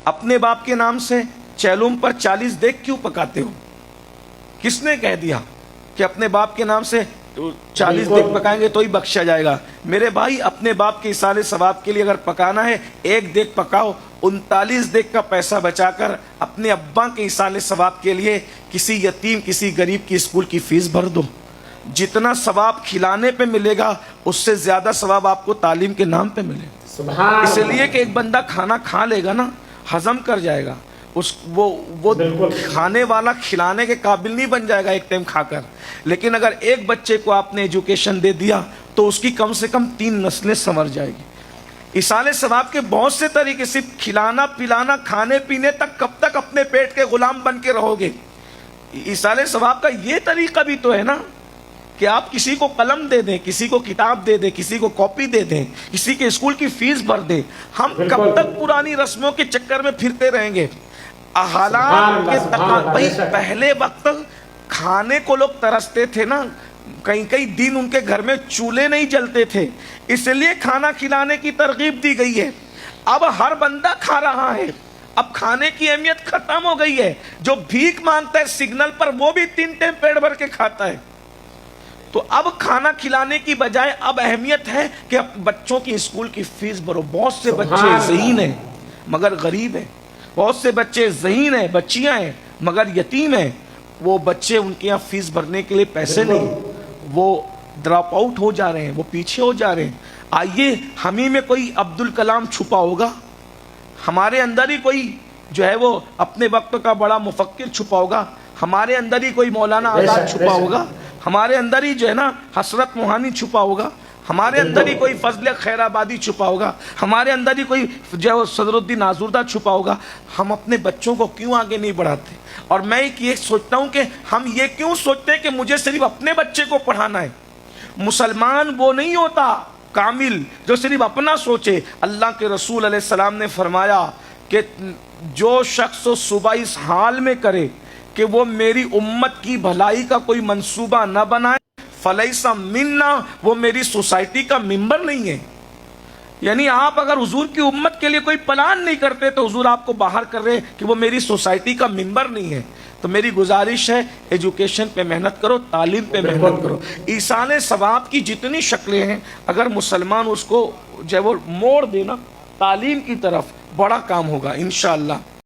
اپنے باپ کے نام سے چیلوم پر 40 دیگ کیوں پکاتے ہو؟ کس نے کہہ دیا کہ اپنے باپ کے نام سے 40 دیگ پکائیں گے تو ہی بخشا جائے گا؟ میرے بھائی، اپنے باپ کے ایصال ثواب کے لیے اگر پکانا ہے 1 دیگ پکاؤ، 39 دیگ کا پیسہ بچا کر اپنے ابا کے ایصال ثواب کے لیے کسی یتیم، کسی غریب کی اسکول کی فیس بھر دو۔ جتنا ثواب کھلانے پہ ملے گا اس سے زیادہ ثواب آپ کو تعلیم کے نام پہ ملے گا۔ اس لیے کہ ایک بندہ کھانا کھا لے گا نا، ہضم کر جائے گا، وہ کھانے والا کھلانے کے قابل نہیں بن جائے گا ایک ٹائم کھا کر۔ لیکن اگر ایک بچے کو آپ نے ایجوکیشن دے دیا تو اس کی کم سے کم 3 نسلیں سنور جائے گی۔ ایصال ثواب کے بہت سے طریقے، صرف کھلانا پلانا، کھانے پینے تک کب تک اپنے پیٹ کے غلام بن کے رہو گے؟ ایصال ثواب کا یہ طریقہ بھی تو ہے نا کہ آپ کسی کو قلم دے دیں، کسی کو کتاب دے دیں، کسی کو کاپی دے دیں، کسی کے اسکول کی فیس بھر دیں۔ ہم کب تک پرانی رسموں کے چکر میں پھرتے رہیں گے؟ حالات کے تقاضے، پہلے وقت کھانے کو لوگ ترستے تھے نا، کئی دن ان کے گھر میں چولہے نہیں جلتے تھے، اس لیے کھانا کھلانے کی ترغیب دی گئی ہے۔ اب ہر بندہ کھا رہا ہے، اب کھانے کی اہمیت ختم ہو گئی ہے۔ جو بھیک مانگتا ہے سگنل پر وہ بھی 3 ٹائم پیٹ بھر کے کھاتا ہے۔ تو اب کھانا کھلانے کی بجائے اب اہمیت ہے کہ بچوں کی اسکول کی فیس بھرو۔ بہت سے بچے ذہین ہیں مگر غریب ہیں، بہت سے بچے ذہین ہیں، بچیاں ہیں مگر یتیم ہیں۔ وہ بچے، ان کے یہاں فیس بھرنے کے لیے پیسے نہیں، وہ ڈراپ آؤٹ ہو جا رہے ہیں، وہ پیچھے ہو جا رہے ہیں۔ آئیے ہمیں میں کوئی عبد الکلام چھپا ہوگا، ہمارے اندر ہی کوئی جو ہے وہ اپنے وقت کا بڑا مفکر چھپا ہوگا، ہمارے اندر ہی کوئی مولانا آزاد چھپا ہوگا، ہمارے اندر ہی جو ہے نا حسرت موہانی چھپا ہوگا، ہمارے اندر ہی کوئی فضل خیر آبادی چھپا ہوگا، ہمارے اندر ہی کوئی جو ہے صدر الدین آزردہ چھپا ہوگا۔ ہم اپنے بچوں کو کیوں آگے نہیں بڑھاتے؟ اور میں یہ سوچتا ہوں کہ ہم یہ کیوں سوچتے ہیں کہ مجھے صرف اپنے بچے کو پڑھانا ہے؟ مسلمان وہ نہیں ہوتا کامل جو صرف اپنا سوچے۔ اللہ کے رسول علیہ السلام نے فرمایا کہ جو شخص صبح اس حال میں کرے کہ وہ میری امت کی بھلائی کا کوئی منصوبہ نہ بنائے، فلیس منا، وہ میری سوسائٹی کا ممبر نہیں ہے۔ یعنی آپ اگر حضور کی امت کے لیے کوئی پلان نہیں کرتے تو حضور آپ کو باہر کر رہے کہ وہ میری سوسائٹی کا ممبر نہیں ہے۔ تو میری گزارش ہے ایجوکیشن پہ محنت کرو، تعلیم پہ محنت کرو۔ ایصال ثواب کی جتنی شکلیں ہیں اگر مسلمان اس کو جو ہے وہ موڑ دینا تعلیم کی طرف، بڑا کام ہوگا انشاءاللہ۔